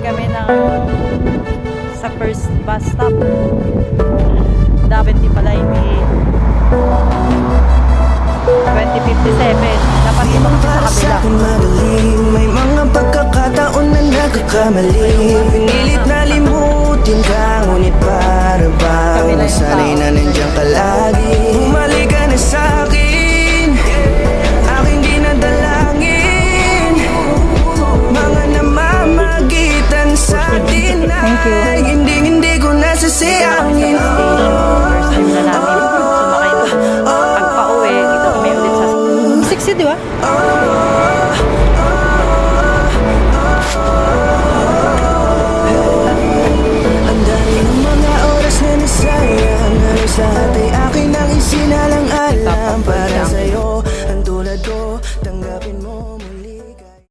kami ng sa first bus stop. Dapat di pala hindi 2057. Dapat dito kami sa kabila. May mga pagkakataon na nagkakamali.